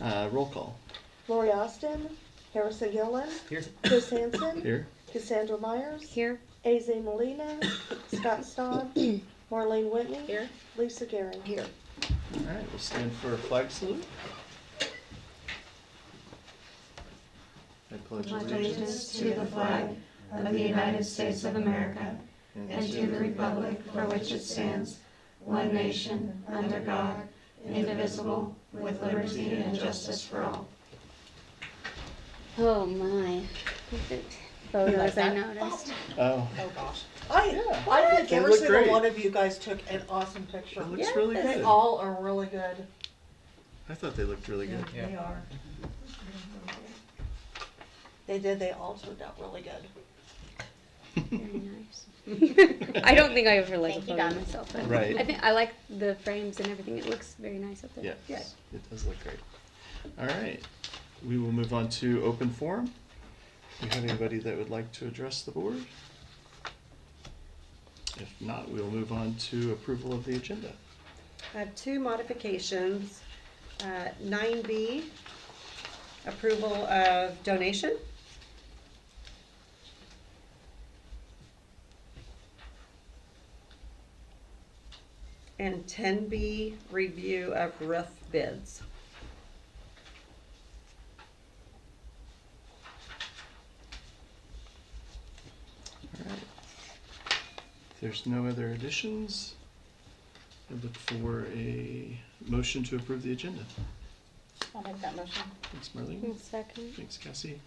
Roll call. Lori Austin, Harrison Gillen, Here. Chris Hansen, Here. Cassandra Myers, Here. AZ Molina, Scott Staub, Marlene Whitney, Here. Lisa Gehring. Here. All right, we'll stand for a flag salute. I pledge allegiance to the flag of the United States of America and to the republic for which it stands, one nation, under God, indivisible, with liberty and justice for all. Oh my. Photos I noticed. Oh, Oh gosh. Yeah. I think They every look single great. one of you guys took an awesome picture. it looks really They good. all are really good. I thought they looked really good. Yeah. They are. They did, they all turned out really good. Very nice. I don't think I ever like a Thank you, photo Donna. myself, but Right. I think I like the frames and everything. It looks very nice up there. Yes, it does look great. All right, we will move on to open forum. Do you have anybody that would like to address the board? If not, we will move on to approval of the agenda. I have two modifications. 9B, approval of donation. And 10B, review of roof bids. All right. If there's no other additions, I look for a motion to approve the agenda. I'll make that motion. Thanks, Marlene. Second. Thanks, Cassie.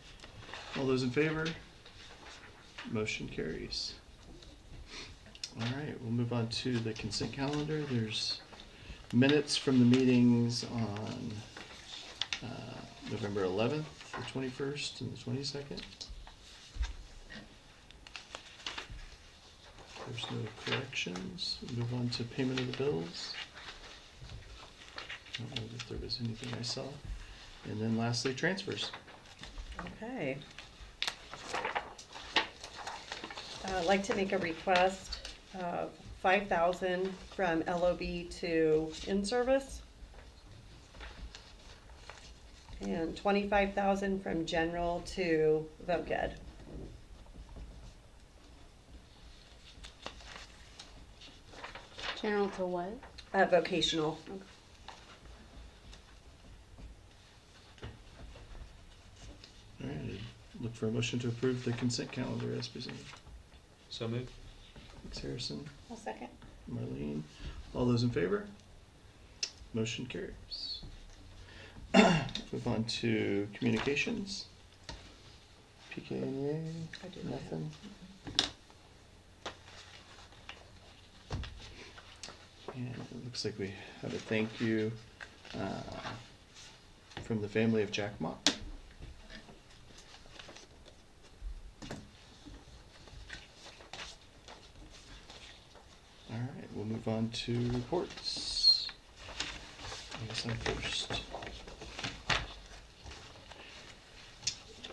All those in favor? Motion carries. All right, we'll move on to the consent calendar. There's minutes from the meetings on November 11th, the 21st, and the 22nd. There's no corrections. We'll move on to payment of the bills. I don't know if there was anything I saw. And then lastly, transfers. Okay. I'd like to make a request of $5,000 from LOB to in-service. And $25,000 from general to voc ed. General to what? Vocational. All right, look for a motion to approve the consent calendar as presented. So moved. Thanks, Harrison. I'll second. Marlene. All those in favor? Motion carries. Move on to communications. PKNA, I do not. nothing. And it looks like we have a thank you from the family of Jack Mock. All right, we'll move on to reports. I guess I'm first.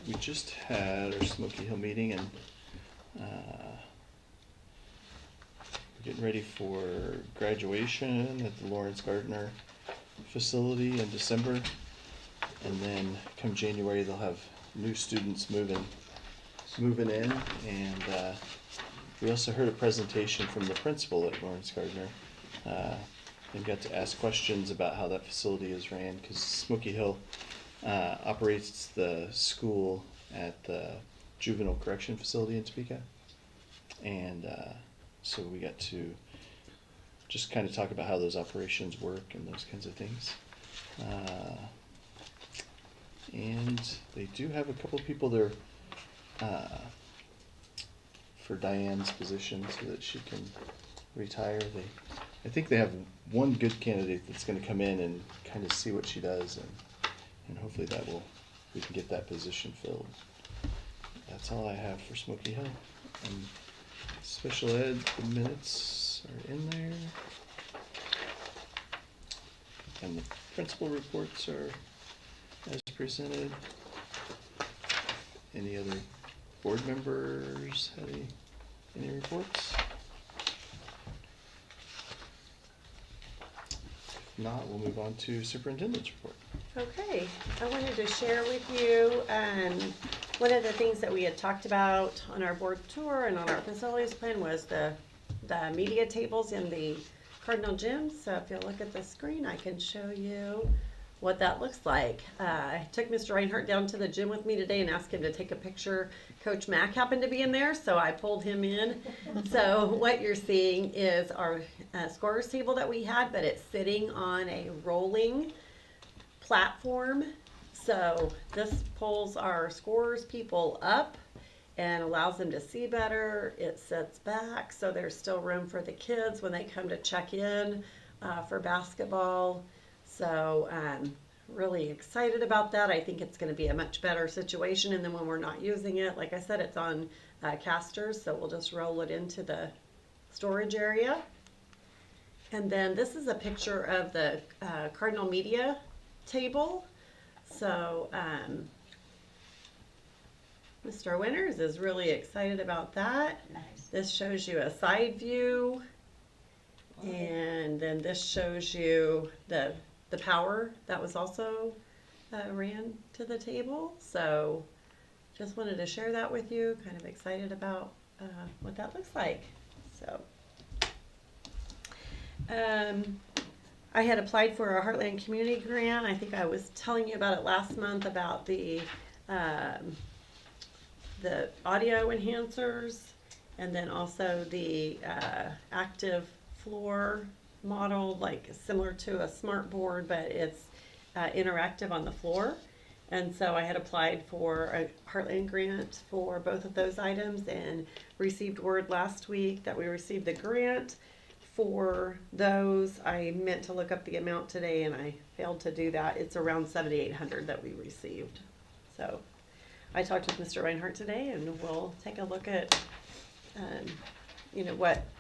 We just had our Smoky Hill meeting and we're getting ready for graduation at the Lawrence Gardner facility in December. And then come January, they'll have new students moving in. And we also heard a presentation from the principal at Lawrence Gardner. And got to ask questions about how that facility is ran, because Smoky Hill operates the school at the juvenile correction facility in Topeka. And so we got to just kind of talk about how those operations work and those kinds of things. And they do have a couple of people there for Diane's position so that she can retire. I think they have one good candidate that's going to come in and kind of see what she does, and hopefully we can get that position filled. That's all I have for Smoky Hill. And special ed, the minutes are in there. And the principal reports are as presented. Any other board members have any reports? If not, we'll move on to superintendent's report. Okay, I wanted to share with you, one of the things that we had talked about on our board tour and on our facilities plan was the media tables in the Cardinal Gym. So if you'll look at the screen, I can show you what that looks like. I took Mr. Reinhardt down to the gym with me today and asked him to take a picture. Coach Mack happened to be in there, so I pulled him in. So what you're seeing is our scorers table that we had, but it's sitting on a rolling platform. So this pulls our scorers people up and allows them to see better. It sits back, so there's still room for the kids when they come to check in for basketball. So I'm really excited about that. I think it's going to be a much better situation. And then when we're not using it, like I said, it's on casters, so we'll just roll it into the storage area. And then this is a picture of the Cardinal Media table. So Mr. Winters is really excited about that. Nice. This shows you a side view, and then this shows you the power that was also ran to the table. So just wanted to share that with you. Kind of excited about what that looks like. So I had applied for a Heartland Community Grant. I think I was telling you about it last month about the audio enhancers, and then also the active floor model, like similar to a smart board, but it's interactive on the floor. And so I had applied for a Heartland grant for both of those items and received word last week that we received the grant for those. I meant to look up the amount today and I failed to do that. It's around $7,800 that we received. So I talked with Mr. Reinhardt today, and we'll take a look at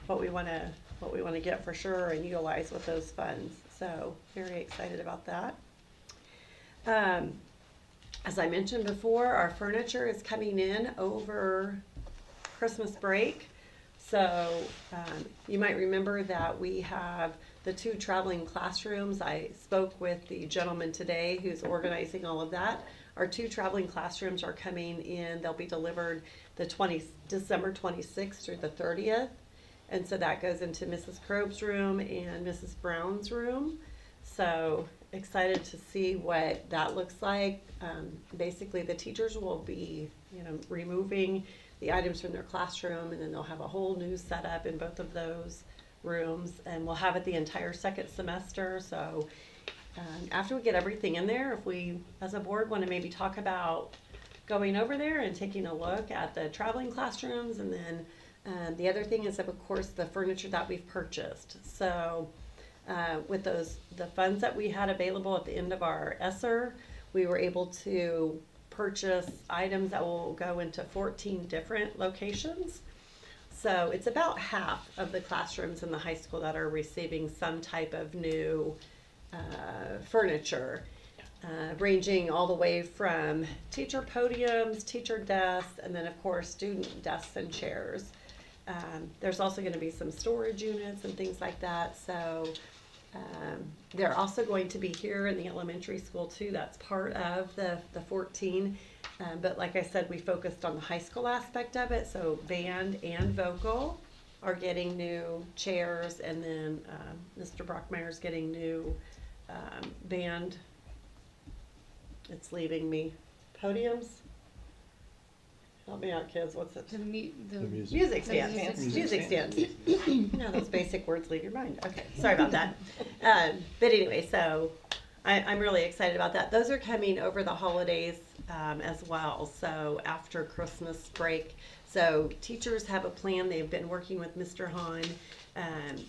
what we want to get for sure and utilize with those funds. So very excited about that. As I mentioned before, our furniture is coming in over Christmas break. So you might remember that we have the 2 traveling classrooms. I spoke with the gentleman today who's organizing all of that. Our 2 traveling classrooms are coming in. They'll be delivered December 26th through the 30th. And so that goes into Mrs. Krobe's room and Mrs. Brown's room. So excited to see what that looks like. Basically, the teachers will be, removing the items from their classroom, and then they'll have a whole new setup in both of those rooms, and we'll have it the entire second semester. So after we get everything in there, if we as a board want to maybe talk about going over there and taking a look at the traveling classrooms, and then the other thing is, of course, the furniture that we've purchased. So with the funds that we had available at the end of our ESSER, we were able to purchase items that will go into 14 different locations. So it's about half of the classrooms in the high school that are receiving some type of new furniture, ranging all the way from teacher podiums, teacher desks, and then of course student desks and chairs. There's also going to be some storage units and things like that. So they're also going to be here in the elementary school too. That's part of the 14. But like I said, we focused on the high school aspect of it. So band and vocal are getting new chairs, and then Mr. Brockmeyer's getting new band. It's leaving me. Podiums. Help me out, kids. What's it? The Music stands. Music Music stands. Those basic words leave your mind. Okay, sorry about that. But anyway, so I'm really excited about that. Those are coming over the holidays as well. So after Christmas break. So teachers have a plan. They've been working with Mr. Hahn.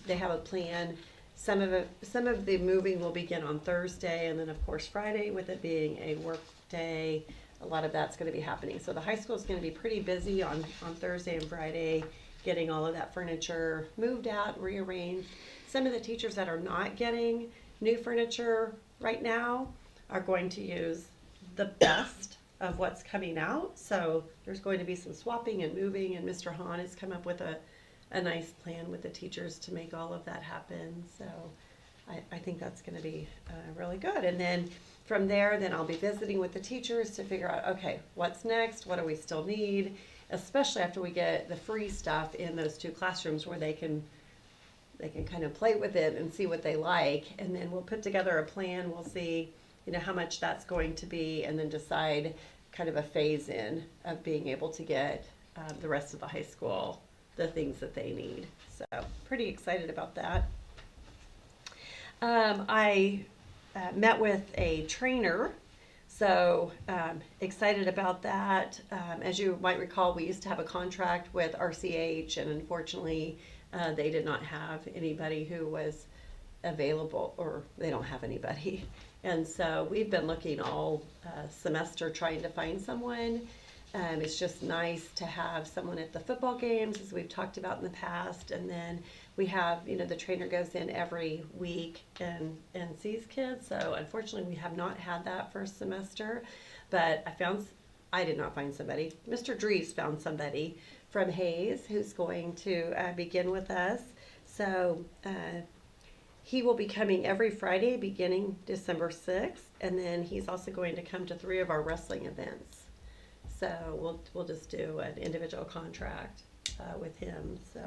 They have a plan. Some of the moving will begin on Thursday, and then of course Friday, with it being a work day. A lot of that's going to be happening. So the high school is going to be pretty busy on Thursday and Friday, getting all of that furniture moved out, rearranged. Some of the teachers that are not getting new furniture right now are going to use the best of what's coming out. So there's going to be some swapping and moving, and Mr. Hahn has come up with a nice plan with the teachers to make all of that happen. So I think that's going to be really good. And then from there, then I'll be visiting with the teachers to figure out, okay, what's next? What do we still need? Especially after we get the free stuff in those 2 classrooms where they can kind of play with it and see what they like. And then we'll put together a plan. We'll see, how much that's going to be, and then decide kind of a phase in of being able to get the rest of the high school the things that they need. So pretty excited about that. I met with a trainer, so excited about that. As you might recall, we used to have a contract with RCH, and unfortunately they did not have anybody who was available, or they don't have anybody. And so we've been looking all semester trying to find someone. It's just nice to have someone at the football games, as we've talked about in the past. And then we have, the trainer goes in every week and sees kids. So unfortunately, we have not had that first semester. But I did not find somebody. Mr. Dries found somebody from Hayes who's going to begin with us. So he will be coming every Friday beginning December 6th. And then he's also going to come to 3 of our wrestling events. So we'll just do an individual contract with him. So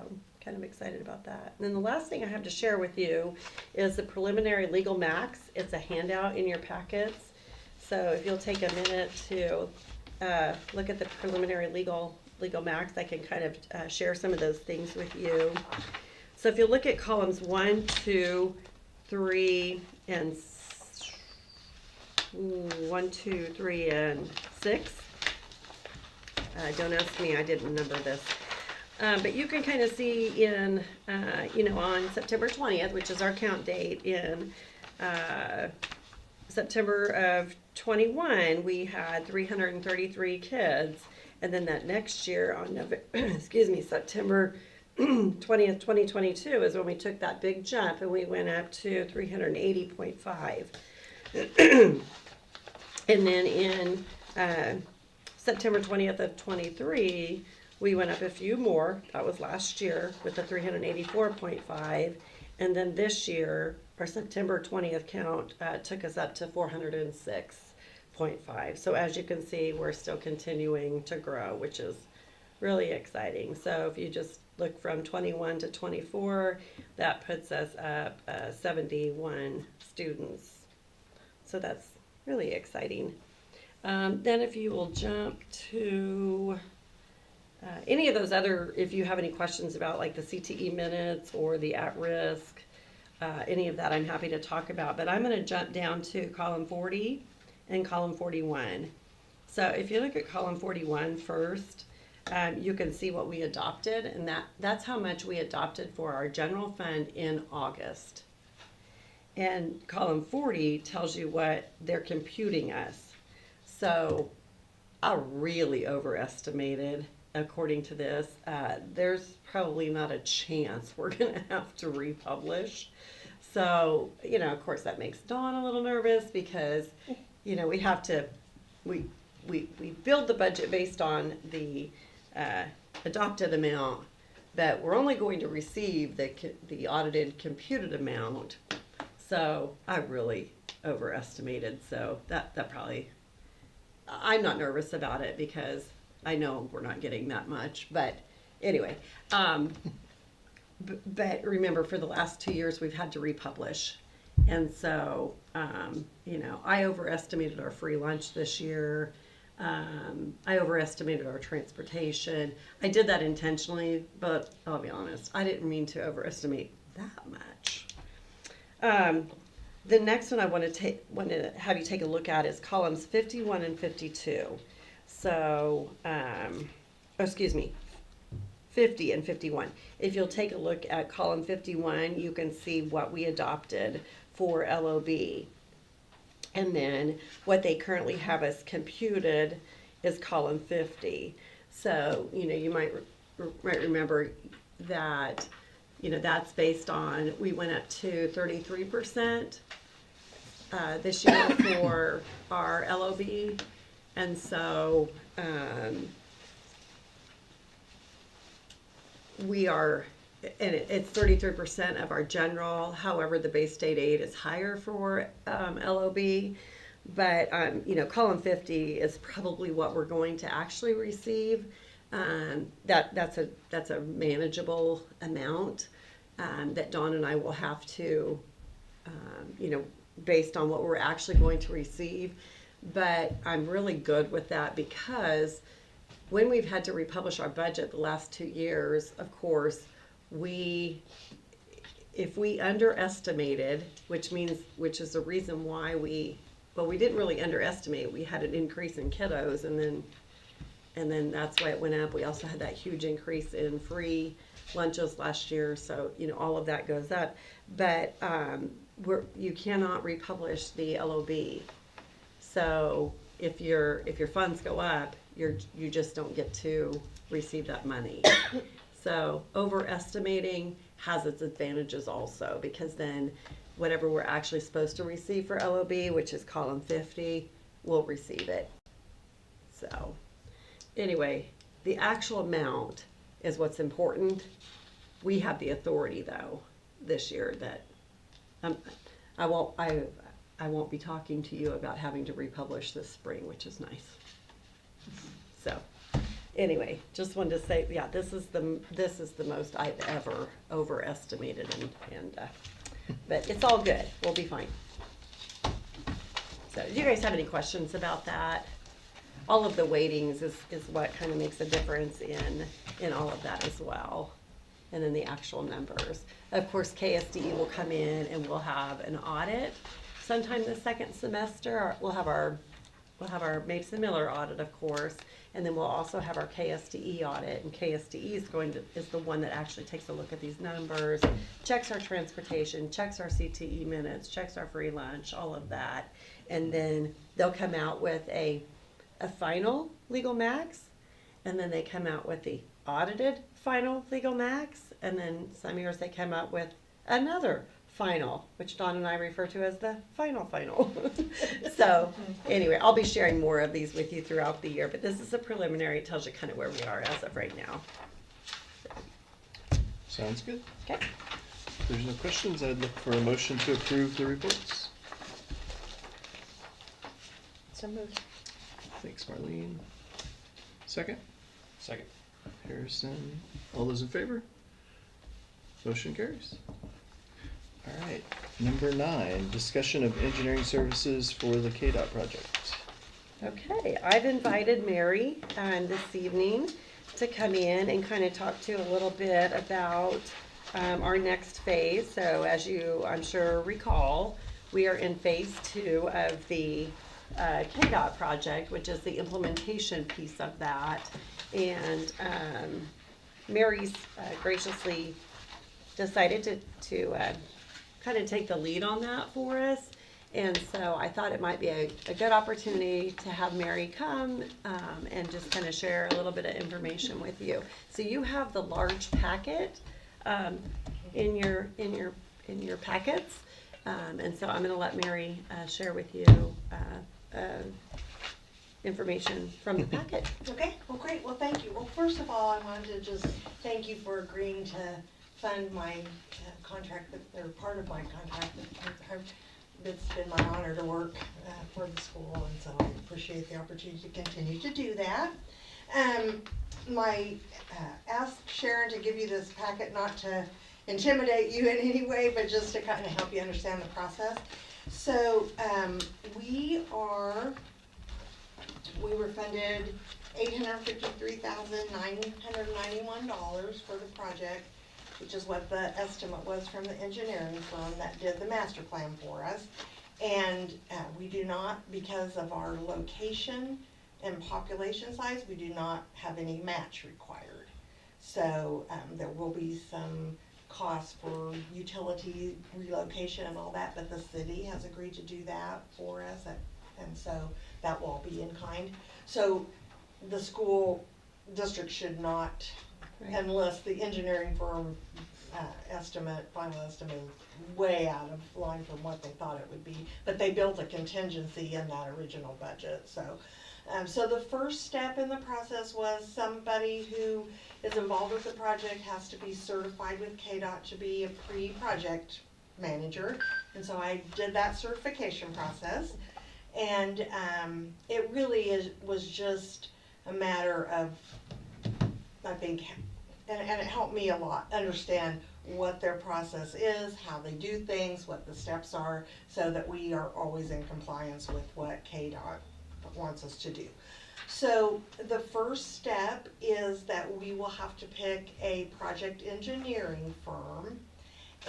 kind of excited about that. And then the last thing I have to share with you is the preliminary legal max. It's a handout in your packets. So if you'll take a minute to look at the preliminary legal max, I can kind of share some of those things with you. So if you look at columns 1, 2, 3, and 6. Don't ask me, I didn't number this. But you can kind of see in, on September 20th, which is our count date, in September of 21, we had 333 kids. And then that next year on September 20th, 2022 is when we took that big jump and we went up to 380.5. And then in September 20th of 23, we went up a few more. That was last year with the 384.5. And then this year, our September 20th count took us up to 406.5. So as you can see, we're still continuing to grow, which is really exciting. So if you just look from 21 to 24, that puts us up 71 students. So that's really exciting. Then if you will jump to any of those other, if you have any questions about like the CTE minutes or the at-risk, any of that, I'm happy to talk about. But I'm going to jump down to column 40 and column 41. So if you look at column 41 first, you can see what we adopted, and that's how much we adopted for our general fund in August. And column 40 tells you what they're computing us. So I really overestimated, according to this. There's probably not a chance we're going to have to republish. So, of course that makes Dawn a little nervous because, we have to, we build the budget based on the adopted amount, but we're only going to receive the audited computed amount. So I really overestimated. So that probably, I'm not nervous about it because I know we're not getting that much. But anyway, but remember, for the last 2 years, we've had to republish. And so, I overestimated our free lunch this year. I overestimated our transportation. I did that intentionally, but I'll be honest, I didn't mean to overestimate that much. The next one I want to have you take a look at is columns 51 and 52. So, 50 and 51. If you'll take a look at column 51, you can see what we adopted for LOB. And then what they currently have us computed is column 50. So, you might remember that, that's based on, we went up to 33% this year for our LOB. And so we are it's 33% of our general. However, the base state aid is higher for LOB. But, column 50 is probably what we're going to actually receive. That's a manageable amount that Dawn and I will have to, based on what we're actually going to receive. But I'm really good with that because when we've had to republish our budget the last 2 years, of course, if we underestimated, which is the reason why we didn't really underestimate. We had an increase in kiddos, and then that's why it went up. We also had that huge increase in free lunches last year, so all of that goes up. But you cannot republish the LOB. So if your funds go up, you just don't get to receive that money. So overestimating has its advantages also, because then whatever we're actually supposed to receive for LOB, which is column 50, we'll receive it. So anyway, the actual amount is what's important. We have the authority though this year that I won't be talking to you about having to republish this spring, which is nice. So anyway, just wanted to say, yeah, this is the most I've ever overestimated, and but it's all good. We'll be fine. So, do you guys have any questions about that? All of the weightings is what kind of makes a difference in all of that as well, and then the actual numbers. Of course, KSDE will come in and we'll have an audit sometime the second semester. We'll have our Mason Miller audit, of course, and then we'll also have our KSDE audit. And KSDE is the one that actually takes a look at these numbers, checks our transportation, checks our CTE minutes, checks our free lunch, all of that, and then they'll come out with a final legal max, and then they come out with the audited final legal max, and then some years they come out with another final, which Dawn and I refer to as the final. So anyway, I'll be sharing more of these with you throughout the year, but this is a preliminary. It tells you kind of where we are as of right now. Sounds good. Okay. If there's no questions, I'd look for a motion to approve the reports. So moved. Thanks, Marlene. Second? Second. Harrison. All those in favor? Motion carries. All right, number 9, discussion of engineering services for the KDOT project. Okay, I've invited Mary this evening to come in and kind of talk to you a little bit about our next phase. So as you, I'm sure, recall, we are in phase 2 of the KDOT project, which is the implementation piece of that. And Mary's graciously decided to kind of take the lead on that for us. And so I thought it might be a good opportunity to have Mary come and just kind of share a little bit of information with you. So you have the large packet in your packets, and so I'm going to let Mary share with you information from the packet. Okay, well, great. Well, thank you. Well, first of all, I wanted to just thank you for agreeing to fund my contract, or part of my contract. It's been my honor to work for the school, and so I appreciate the opportunity to continue to do that. Ask Sharon to give you this packet, not to intimidate you in any way, but just to kind of help you understand the process. So we were funded $853,991 for the project, which is what the estimate was from the engineering firm that did the master plan for us. And we do not, because of our location and population size, we do not have any match required. So there will be some costs for utility relocation and all that, but the city has agreed to do that for us, and so that will all be in kind. So the school district should not, Right. unless the engineering firm final estimate is way out of line from what they thought it would be. But they built a contingency in that original budget, so. So the first step in the process was somebody who is involved with the project has to be certified with KDOT to be a pre-project manager. And so I did that certification process. And it really was just a matter of, I think, and it helped me a lot understand what their process is, how they do things, what the steps are, so that we are always in compliance with what KDOT wants us to do. So the first step is that we will have to pick a project engineering firm.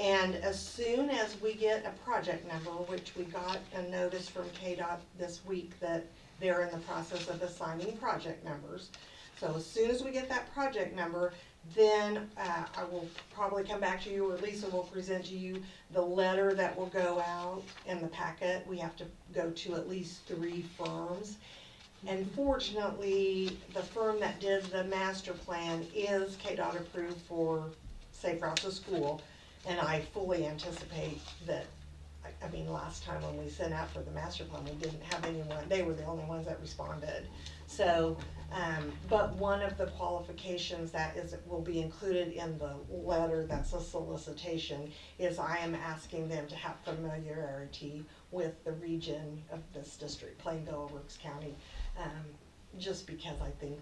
And as soon as we get a project number, which we got a notice from KDOT this week that they're in the process of assigning project numbers. So as soon as we get that project number, then I will probably come back to you, or Lisa will present to you the letter that will go out in the packet. We have to go to at least 3 firms. And fortunately, the firm that did the master plan is KDOT approved for Safe Routes to School. And I fully anticipate that, I mean, last time when we sent out for the master plan, we didn't have anyone, they were the only ones that responded. So, but one of the qualifications that will be included in the letter that's a solicitation is I am asking them to have familiarity with the region of this district, Plainville, Works County. Just because I think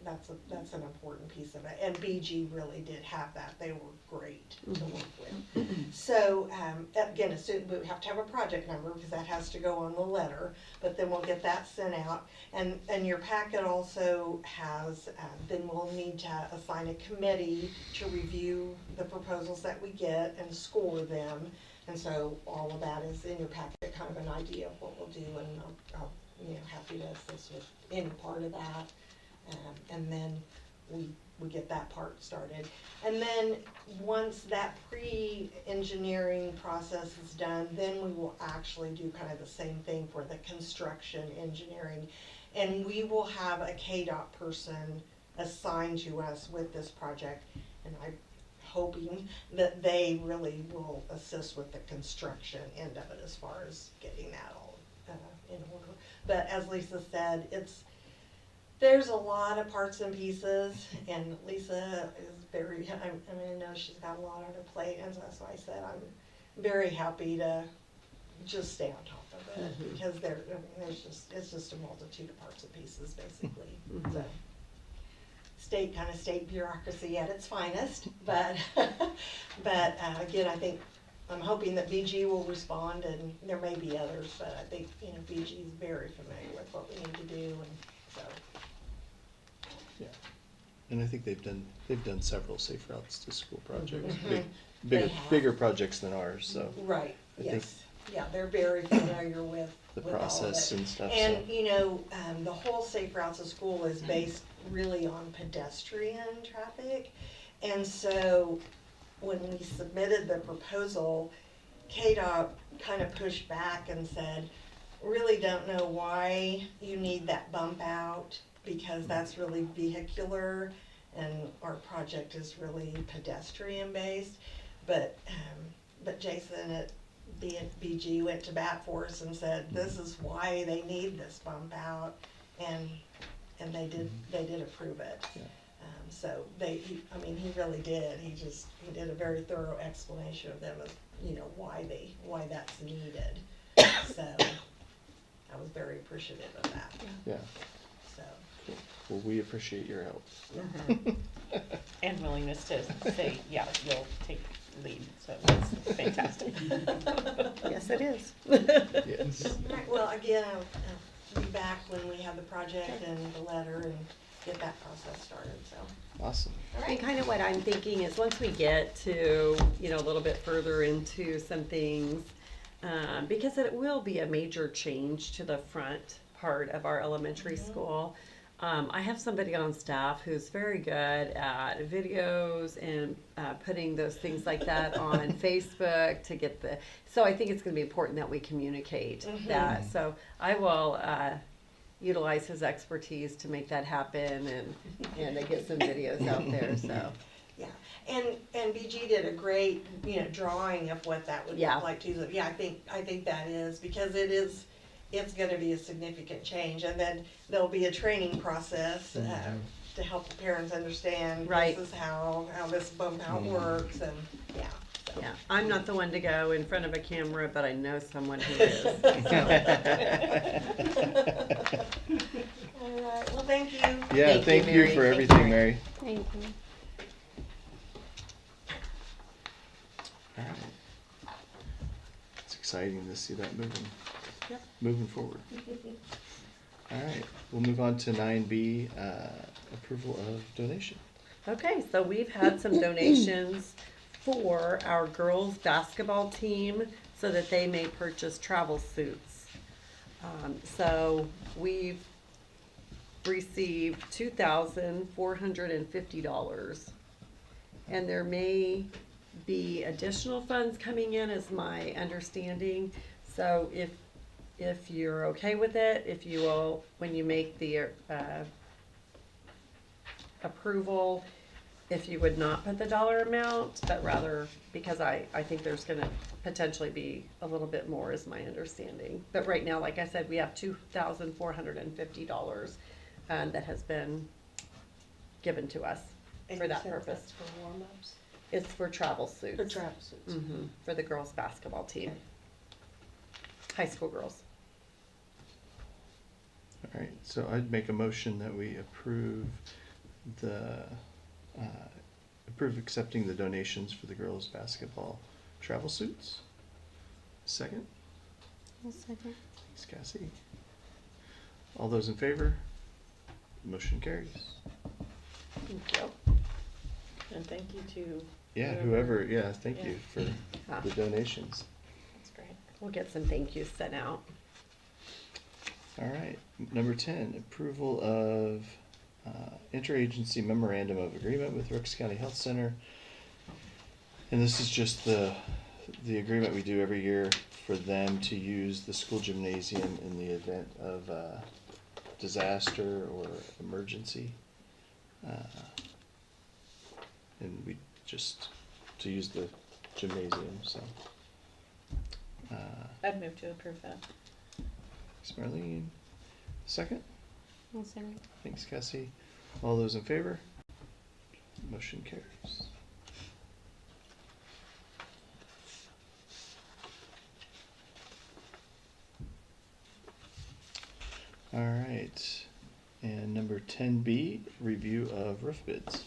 that's an important piece of it. And BG really did have that. They were great to work with. So, again, as soon, we have to have a project number because that has to go on the letter, but then we'll get that sent out. And your packet also has, then we'll need to assign a committee to review the proposals that we get and score them. And so all of that is in your packet, kind of an idea of what we'll do, and I'll happy to assist with any part of that. And then we get that part started. And then once that pre-engineering process is done, then we will actually do kind of the same thing for the construction engineering. And we will have a KDOT person assigned to us with this project. And I'm hoping that they really will assist with the construction end of it as far as getting that all in order. But as Lisa said, there's a lot of parts and pieces, and Lisa is very, I know she's got a lot on her plate, and that's why I said I'm very happy to just stay on top of it, because it's just a multitude of parts and pieces, basically. So, state bureaucracy at its finest, but again, I think I'm hoping that BG will respond, and there may be others, but I think, BG is very familiar with what we need to do, and so. Yeah, and I think they've done several Safe Routes to School projects, Mm-hmm. bigger projects than ours, so. Right, I think yes, yeah, they're very familiar with the all of process it. and stuff, And, so. the whole Safe Routes to School is based really on pedestrian traffic, and so when we submitted the proposal, KDOT kind of pushed back and said, really don't know why you need that bump out, because that's really vehicular and our project is really pedestrian based. But Jason at BG went to bat for us and said, this is why they need this bump out, and they did approve it. Yeah. So he really did. He did a very thorough explanation of them as, why that's needed. So I was very appreciative of that. Yeah, So. cool. Well, we appreciate your help. And willingness to say, yeah, you'll take lead, so that's fantastic. Yes, it is. Yes. All right, well, again, I'll be back when we have the project and the letter and get that process started, so. Awesome. All And right. kind of what I'm thinking is once we get to, a little bit further into some things, because it will be a major change to the front part of our elementary school. I have somebody on staff who's very good at videos and putting those things like that on Facebook to get so I think it's going to be important that we communicate that. So I will utilize his expertise to make that happen and get some videos out there, so. Yeah, And BG did a great, drawing of what that would Yeah. look like too. So, yeah, I think that is, because it's gonna be a significant change. And then there'll be a training process, to help the parents understand. Right. This is how this bump out works, and, yeah. So. Yeah, I'm not the one to go in front of a camera, but I know someone who is. All right, well, thank you. Yeah, thank you Mary. for Thank everything, you. Mary. Thank you. All right. It's exciting to see that Yep. moving forward. All right, we'll move on to 9B, approval of donation. Okay, so we've had some donations for our girls' basketball team so that they may purchase travel suits. So we've received $2,450. And there may be additional funds coming in, is my understanding. So if you're okay with it, if you will, when you make the approval, if you would not put the dollar amount, but rather, because I think there's gonna potentially be a little bit more, is my understanding. But right now, like I said, we have $2,450 that has been given to us And for you that said purpose. that's for warm-ups? It's for travel suits. For travel suits. For the girls' basketball team. High school girls. All right, so I'd make a motion that we approve accepting the donations for the girls' basketball travel suits. Second, I'll second. thanks, Cassie. All those in favor? Motion carries. Thank you. And thank you to. Yeah, thank you for Ah. the donations. That's great. We'll get some thank yous sent out. All right, number 10, approval of interagency memorandum of agreement with Rooks County Health Center. And this is just the agreement we do every year for them to use the school gymnasium in the event of disaster or emergency. And we just, to use the gymnasium, so. I'd move to approve that. Thanks, Marlene. Second? I'll second. Thanks, Cassie. All those in favor? Motion carries. All right, and number 10B, review of roof bids.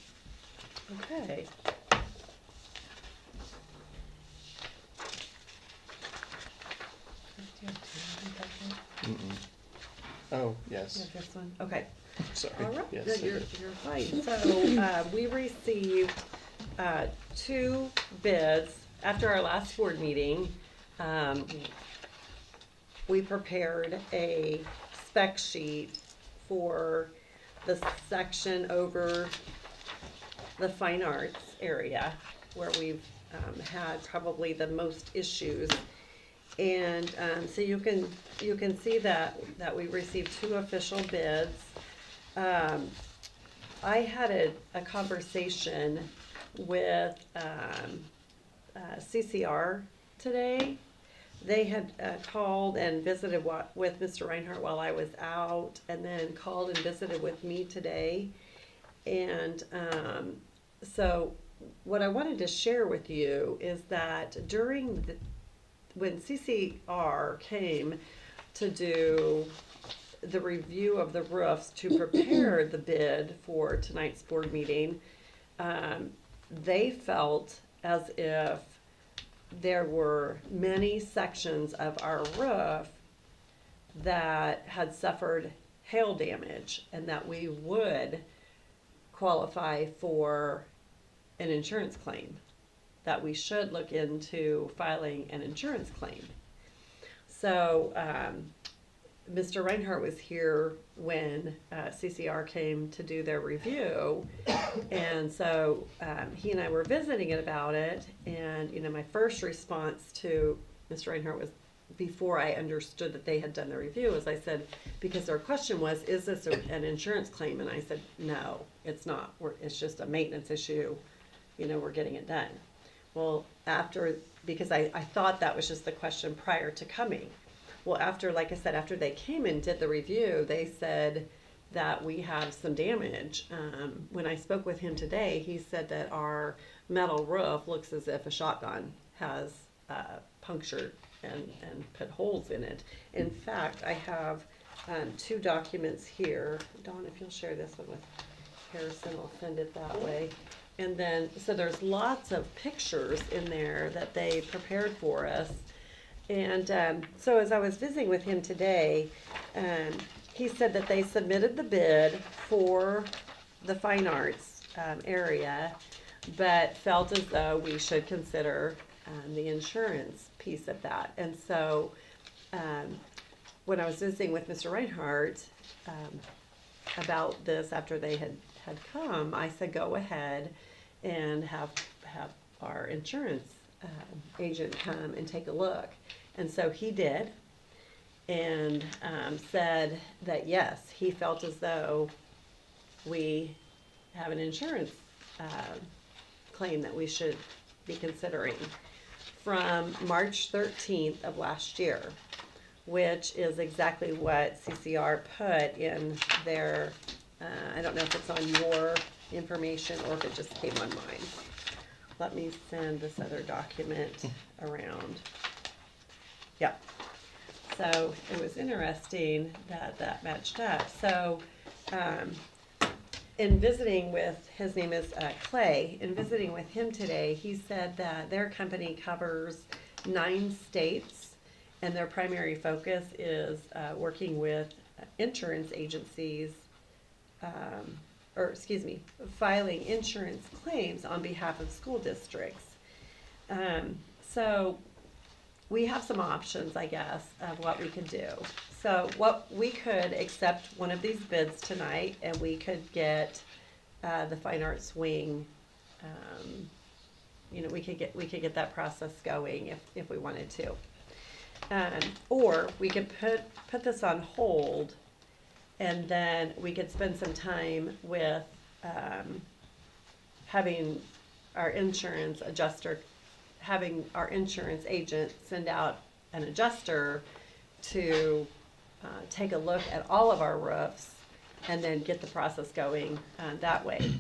Okay. Mm-mm. Oh, yes, Yeah, this one. Okay. sorry. All right. Yes, No, I you're did. fine. So, we received, 2 bids after our last board meeting. We prepared a spec sheet for the section over the fine arts area where we've, had probably the most issues. And so you can see that we received 2 official bids. I had a conversation with CCR today. They had called and visited with Mr. Reinhardt while I was out, and then called and visited with me today. And so what I wanted to share with you is that when CCR came to do the review of the roofs to prepare the bid for tonight's board meeting, they felt as if there were many sections of our roof that had suffered hail damage and that we would qualify for an insurance claim, that we should look into filing an insurance claim. So Mr. Reinhardt was here when CCR came to do their review, and so he and I were visiting it about it. And my first response to Mr. Reinhardt was, before I understood that they had done the review, as I said, because their question was, is this an insurance claim? And I said, no, it's not. It's just a maintenance issue we're getting it done. Well, because I thought that was just the question prior to coming. Well, like I said, after they came and did the review, they said that we have some damage. When I spoke with him today, he said that our metal roof looks as if a shotgun has punctured and put holes in it. In fact, I have 2 documents here. Dawn, if you'll share this one with Harrison, I'll send it that way. And then, so there's lots of pictures in there that they prepared for us. And so as I was visiting with him today, he said that they submitted the bid for the fine arts area, but felt as though we should consider the insurance piece of that. And so when I was visiting with Mr. Reinhardt about this after they had come, I said, go ahead and have our insurance agent come and take a look. And so he did, and said that yes, he felt as though we have an insurance claim that we should be considering from March 13th of last year, which is exactly what CCR put in their, I don't know if it's on your information or if it just came on mine. Let me send this other document around. Yeah. So it was interesting that matched up. So in visiting with, his name is Clay, in visiting with him today, he said that their company covers 9 states and their primary focus is working with insurance agencies, filing insurance claims on behalf of school districts. So we have some options, I guess, of what we could do. So what we could accept one of these bids tonight, and we could get the fine arts wing. We could get that process going if we wanted to, or we could put this on hold, and then we could spend some time with having our insurance adjuster. Having our insurance agent send out an adjuster to take a look at all of our roofs and then get the process going that way.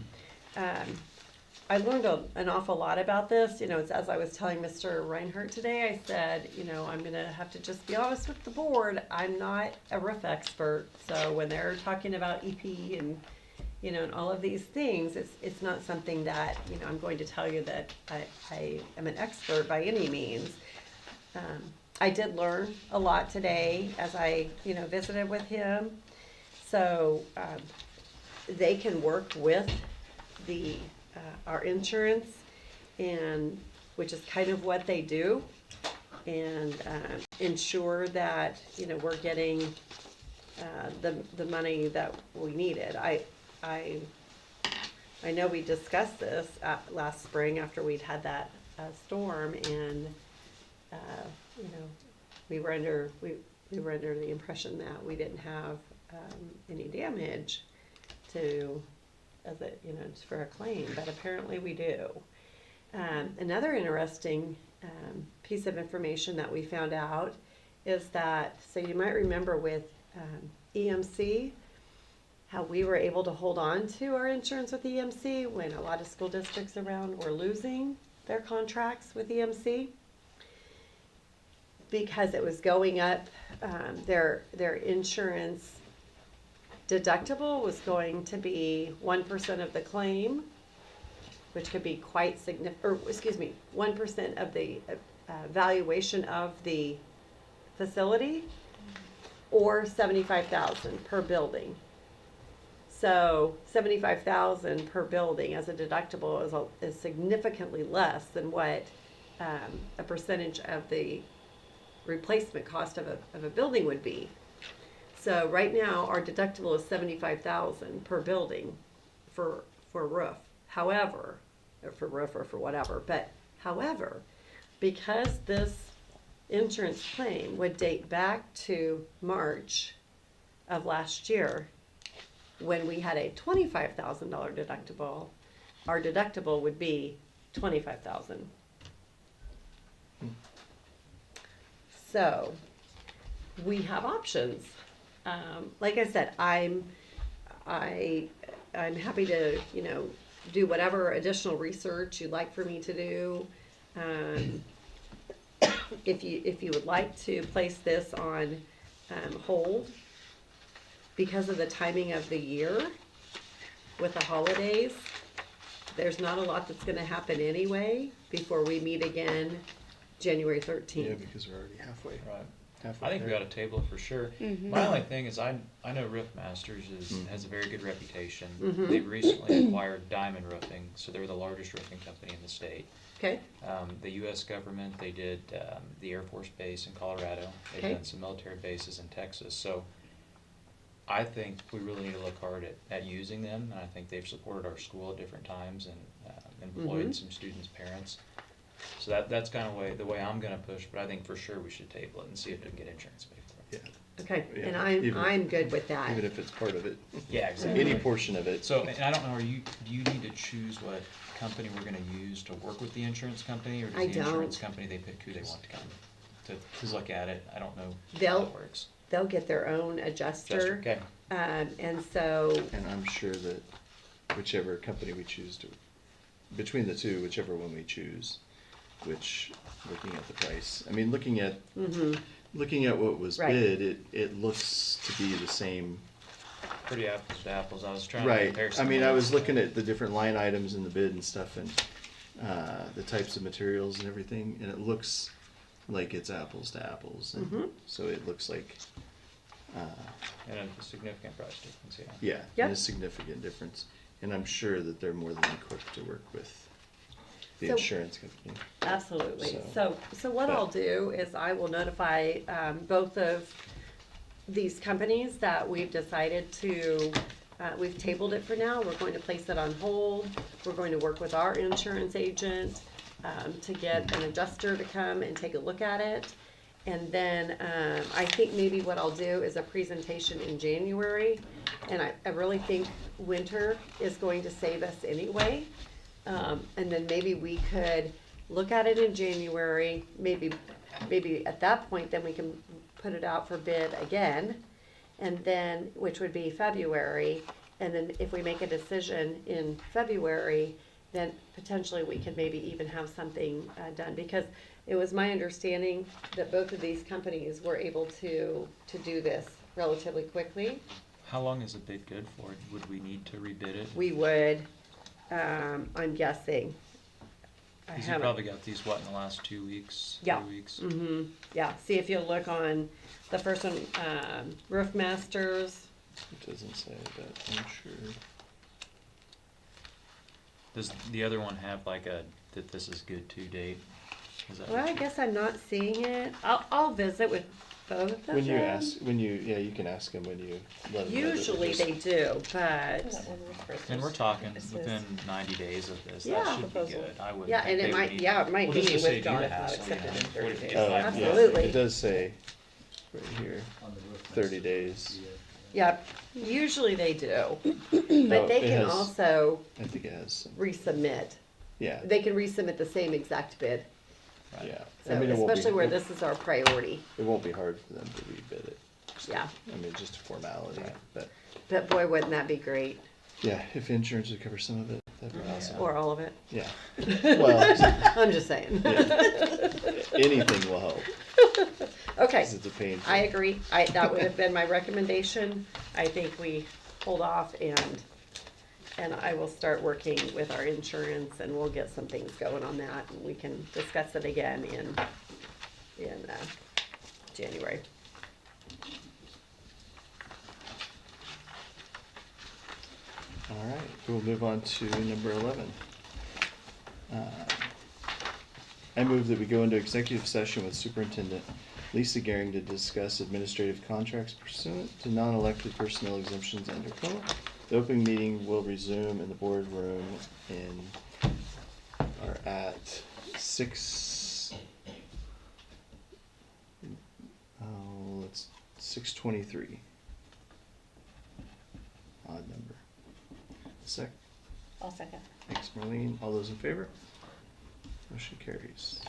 I learned an awful lot about this. It's as I was telling Mr. Reinhardt today, I said, I'm going to have to just be honest with the board. I'm not a roof expert. So when they're talking about EP and and all of these things, it's not something that, I'm going to tell you that I am an expert by any means. I did learn a lot today as I, visited with him. So they can work with our insurance, and which is kind of what they do, and ensure that, we're getting the money that we needed. I know we discussed this last spring after we'd had that storm, and we were under the impression that we didn't have any damage for a claim, but apparently we do. Another interesting piece of information that we found out is that, so you might remember with EMC, how we were able to hold on to our insurance with EMC when a lot of school districts around were losing their contracts with EMC because it was going up. Their insurance deductible was going to be 1% of the claim, which could be quite significant, or 1% of the valuation of the facility, or $75,000 per building. So $75,000 per building as a deductible is significantly less than what a percentage of the replacement cost of a building would be. So right now our deductible is $75,000 per building for roof. However, or for roof or for whatever, but however, because this insurance claim would date back to March of last year, when we had a $25,000 deductible, our deductible would be $25,000. Hmm. So, we have options. Like I said, I'm happy to, do whatever additional research you'd like for me to do. If you would like to place this on hold because of the timing of the year with the holidays, there's not a lot that's gonna happen anyway before we meet again January Yeah, 13th. because we're already halfway. Right. Halfway I think we there. ought to table it for sure. Mhm. My only thing is I know Roof Masters Mhm. has a very good reputation. Mhm. They've recently acquired Diamond Roofing, so they're the largest roofing company in the state. Okay, The U.S. government, they did the Air Force Base in Colorado. They've Okay. done some military bases in Texas. So I think we really need to look hard at using them. And I think they've supported our school at different times and employed Mhm. some students' parents. So that's kind of the way I'm going to push. But I think for sure we should table it and see if we can get insurance paid for it. Yeah, okay, Yeah, and even- I'm good with that. even if it's part of it. Yeah, exactly. Any portion of it. So, and I don't know, do you need to choose what company we're gonna use to work with the insurance company, or does I the insurance don't. company, they pick who they want to come to look at it? I don't know how They'll- it works. They'll get their own adjuster. Okay, And so, And I'm sure that whichever company we choose to, between the two, whichever one we choose, which, looking at the price, I mean, looking at what was Right. bid, it looks to be the same. pretty apples to apples, I was trying to Right, compare I some mean, of I those. was looking at the different line items in the bid and stuff and, the types of materials and everything, and it looks like it's apples to apples. And so it looks like, And a significant price difference, yeah. yeah, Yep. and a significant difference. And I'm sure that they're more than equipped to work with the So- insurance company. absolutely. So- So what but- I'll do is I will notify both of these companies that we've decided to, we've tabled it for now. We're going to place it on hold. We're going to work with our insurance agent to get an adjuster to come and take a look at it. And then I think maybe what I'll do is a presentation in January. And I really think winter is going to save us anyway. And then maybe we could look at it in January, maybe at that point, then we can put it out for bid again. And then, which would be February, and then if we make a decision in February, then potentially we could maybe even have something done. Because it was my understanding that both of these companies were able to do this relatively quickly. How long is a bid good for? Would we need to rebid it? We would, I'm guessing. I Cause you haven't- probably got these, what, in the last 2 weeks, Yeah. 3 weeks? Yeah, see if you look on the first one, Roof Masters. It doesn't say, but I'm sure. Does the other one have like that this is good to date? Is that Well, I guess I'm not seeing it. I'll visit with both of them. You can ask them when you let them know that we're Usually just- they do, but, And we're talking This is- within 90 days of this, Yeah. that should be Proposal. good, I would. yeah, and it might, it might Well, be just to save you withdrawn the if not hassle, accepted in what 30 if you days. get Oh, five- yeah, Absolutely. it does say right here, 30 days. Yep, usually they do, No, but they it can has- also I think it has some, resubmit. yeah, They can resubmit the same exact bid, yeah. so I mean, it won't be- especially where this is our priority, It won't be hard for them to rebid it. yeah. I mean, just a formality, but, But boy, wouldn't that be great, yeah, if insurance would cover some of it, that'd be awesome. or all of it. Yeah, well, I'm just saying. anything will help, Okay, 'cause it's a pain. I agree. That would have been my recommendation. I think we hold off and I will start working with our insurance and we'll get some things going on that and we can discuss it again in January. All right, we'll move on to number 11. I move that we go into executive session with Superintendent Lisa Gehring to discuss administrative contracts pursuant to non-elected personnel exemptions under COLA. The open meeting will resume in the boardroom at 6:23. Odd number. I'll second. Thanks, Marlene. All those in favor? Motion carries.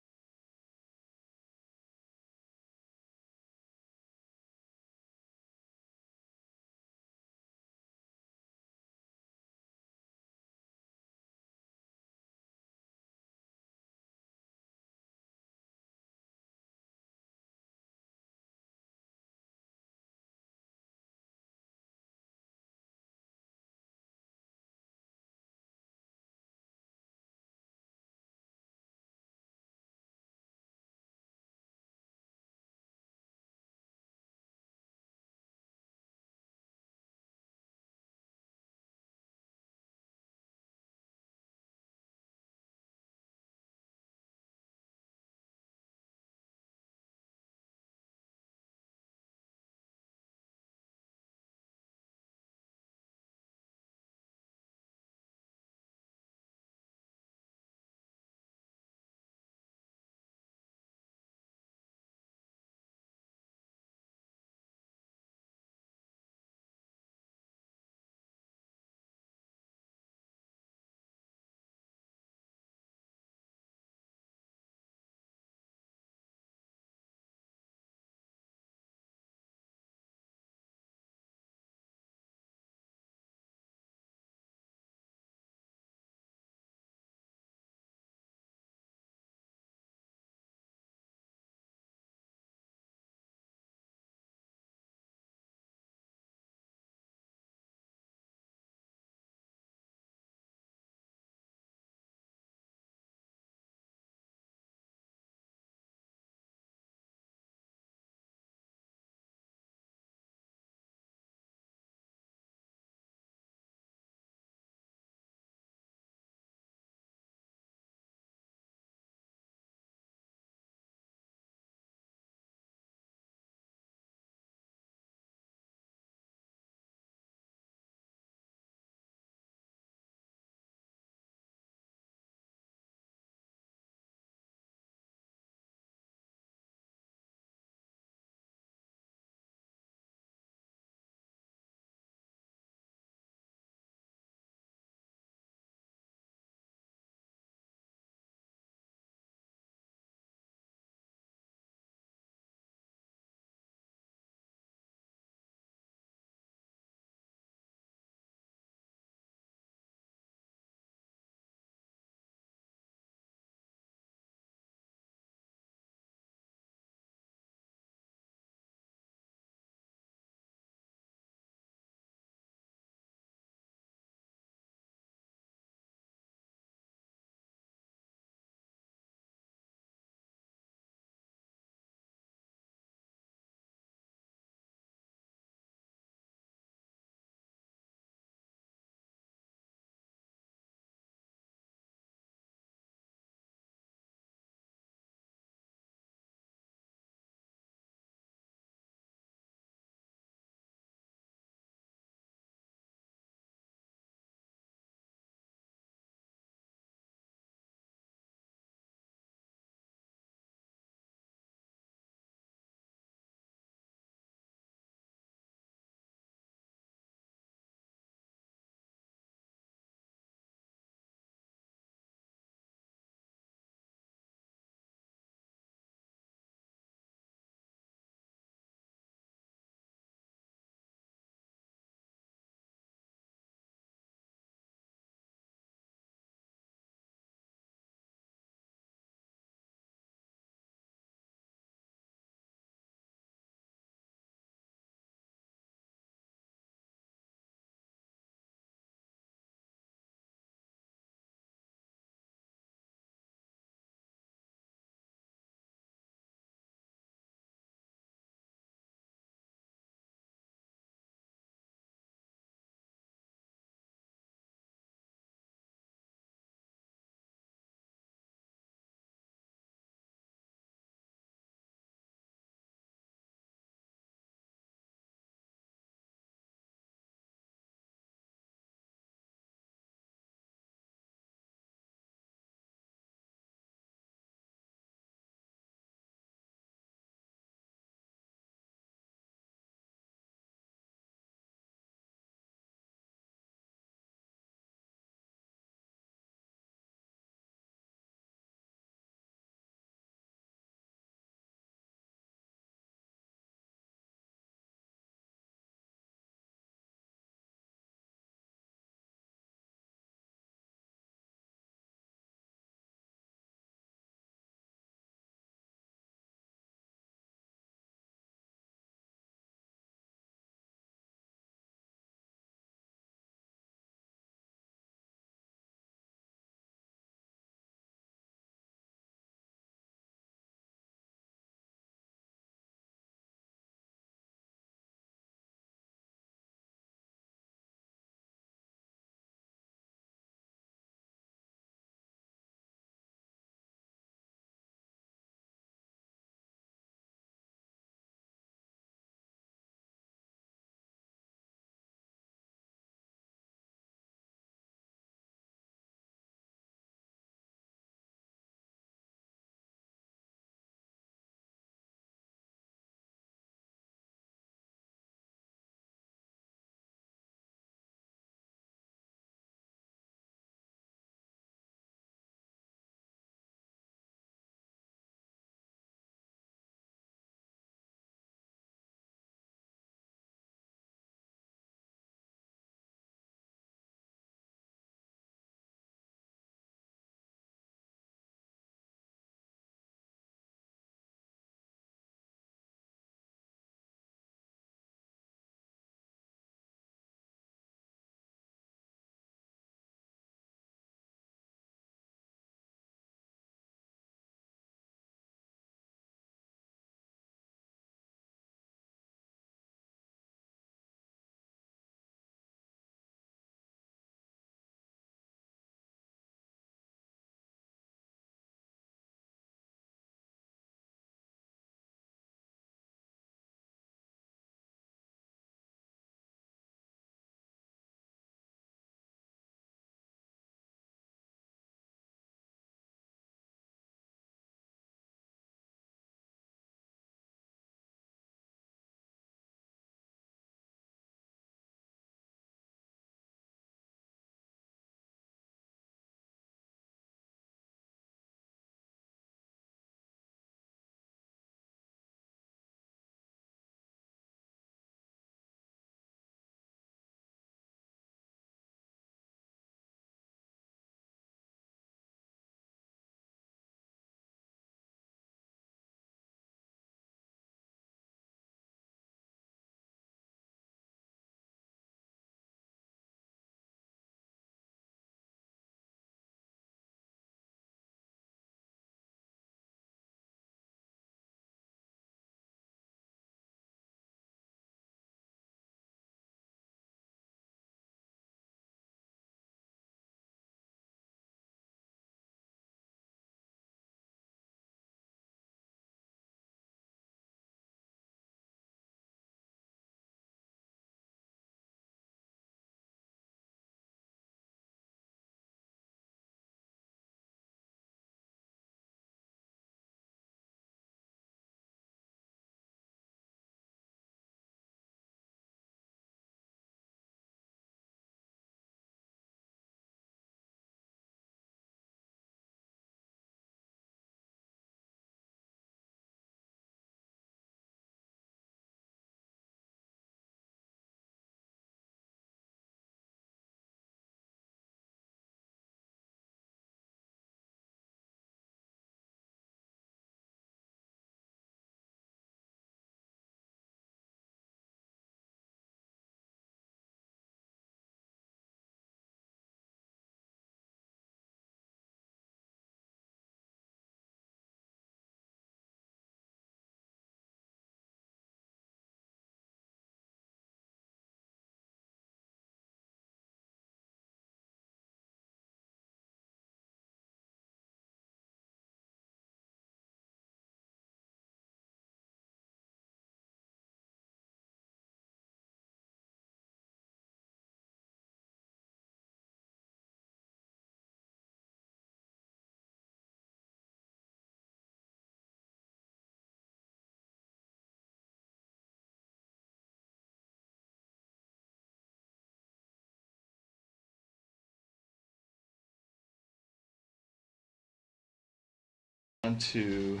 on to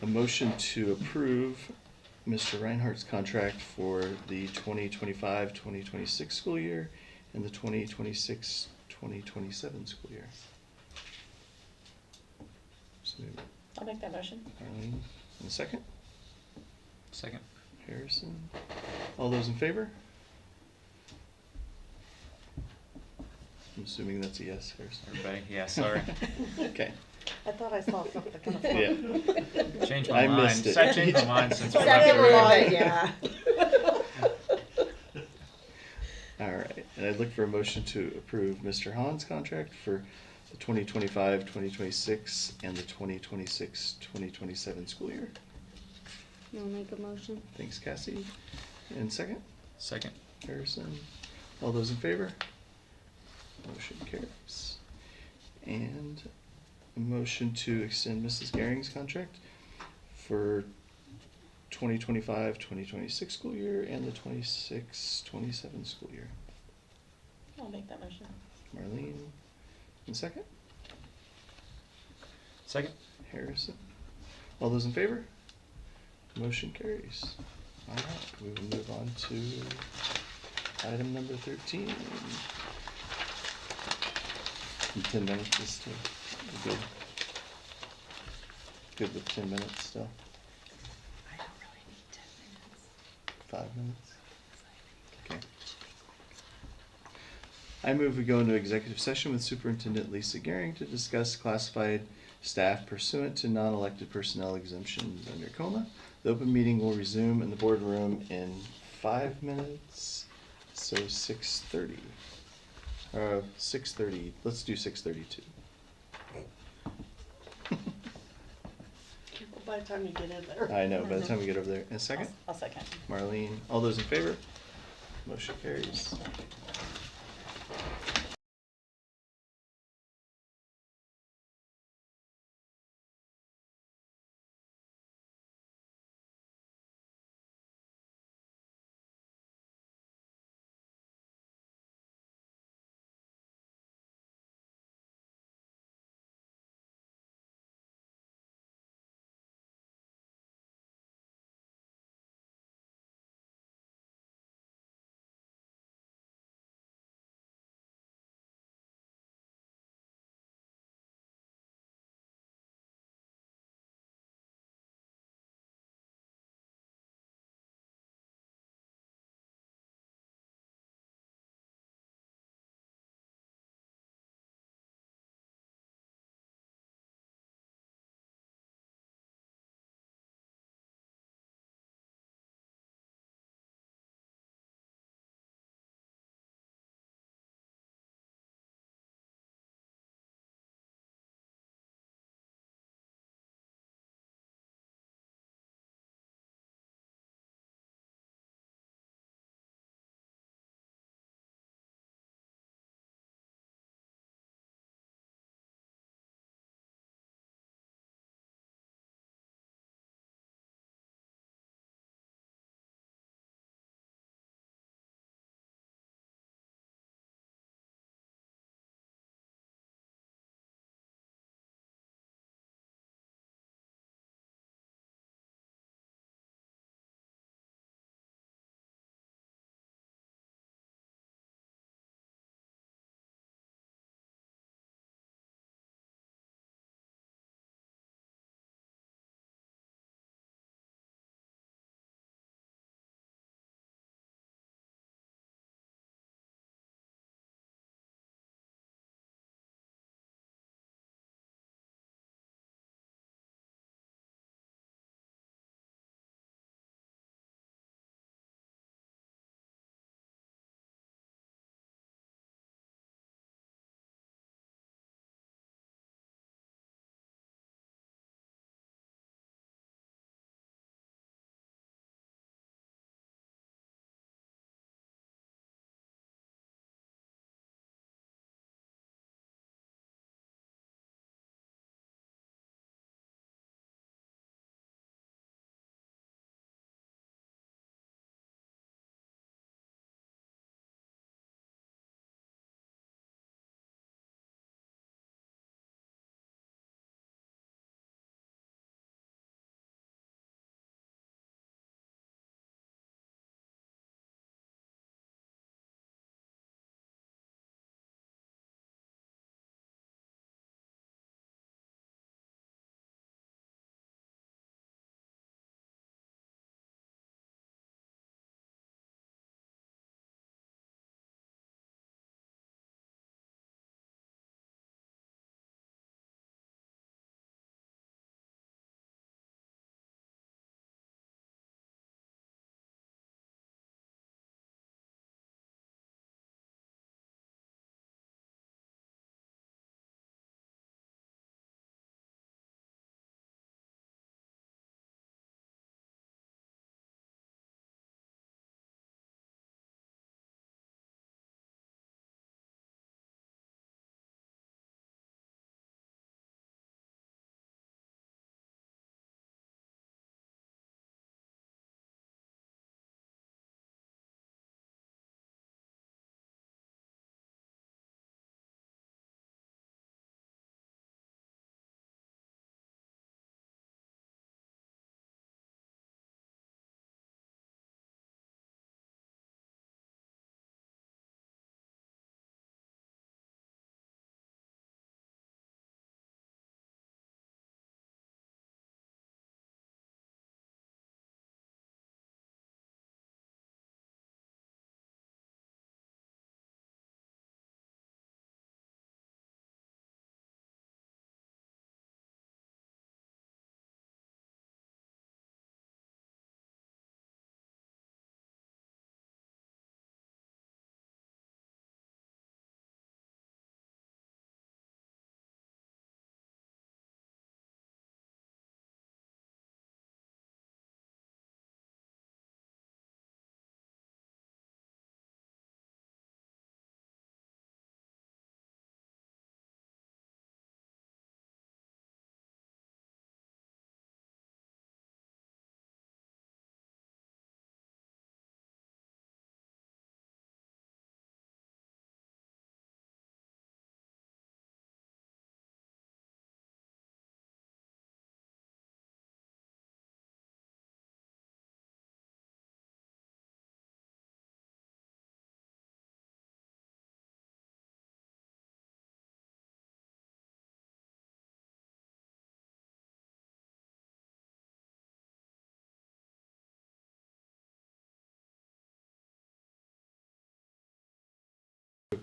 a motion to approve Mr. Reinhardt's contract for the 2025-2026 school year and the 2026-2027 school year. So, I'll make that motion. Arlene, in a second. Second. Harrison. All those in favor? I'm assuming that's a yes, Harrison. Everybody, yeah, sorry. Okay. I thought I saw something kind of Yeah. funny. Changed I my mind. missed it. I changed my mind since we Second left the room. one. Yeah. All right, and I'd look for a motion to approve Mr. Hahn's contract for the 2025-2026 and the 2026-2027 school year. I'll make a motion. Thanks, Cassie. And second, Second. Harrison. All those in favor? Motion carries. And a motion to extend Mrs. Garing's contract for 2025-2026 school year and the 26-27 school year. I'll make that motion. Marlene, in second. Second. Harrison. All those in favor? Motion carries. All right, we will move on to item number 13. In 10 minutes is still good. Good with 10 minutes still. I don't really need 10 minutes. 5 minutes. Okay. I move we go into executive session with Superintendent Lisa Gehring to discuss classified staff pursuant to non-elected personnel exemptions under COMA. The open meeting will resume in the boardroom in 5 minutes, so 6:30. 6:30, let's do 6:32. By the time you get in there. I know, by the time we get over there. In a second, I'll second. Marlene, all those in favor? Motion carries.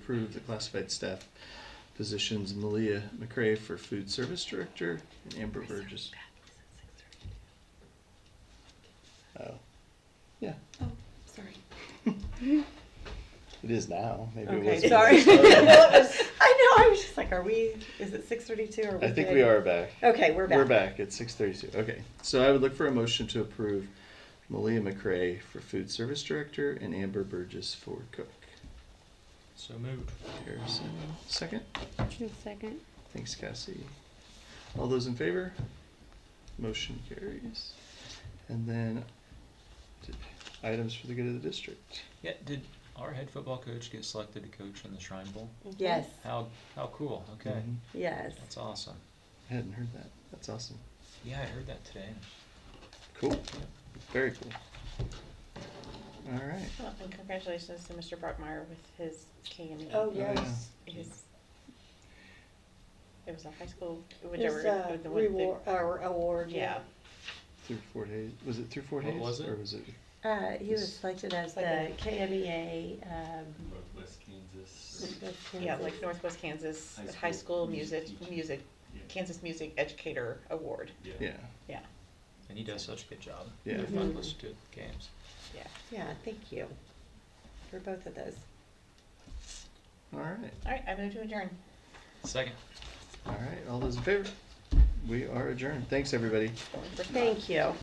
approve the classified staff positions Malia McCray for food service director and Amber Burgess. Oh, yeah, Oh, sorry. it is now. Maybe it Okay, was. sorry. Well, it was- I know, I was just like, is it 6:32 or? I think we are back. Okay, we're back. We're back at 6:32. Okay, so I would look for a motion to approve Malia McCray for food service director and Amber Burgess for cook. So moved. Harrison, second. Second. Thanks, Cassie. All those in favor? Motion carries. And then items for the good of the district. Yeah, did our head football coach get selected to coach in the Shrine Bowl? Yes, How cool, okay. Mhm. yes. That's awesome. I hadn't heard that. That's awesome. Yeah, I heard that today. Cool. Very cool. All right. Well, and congratulations to Mr. Brockmeyer with his KME. Oh, yeah. yes. His, it was a high school, His, whichever, the one, reward, or award, yeah. Through Fort Hayes. Was it through Fort What Hayes? was it? Or was it? He was selected as the Like KMEA, Northwest Kansas. Yeah, like Northwest Kansas High High school School Music, Yeah. Kansas Music Educator Award. Yeah. Yeah, And he does such a good job. Yeah. They're fun to listen to at the games. yeah. Yeah, thank you for both of those. All right. All right, I move to adjourn. Second. All right. All those in favor? We are adjourned. Thanks, everybody. Going for Thank you.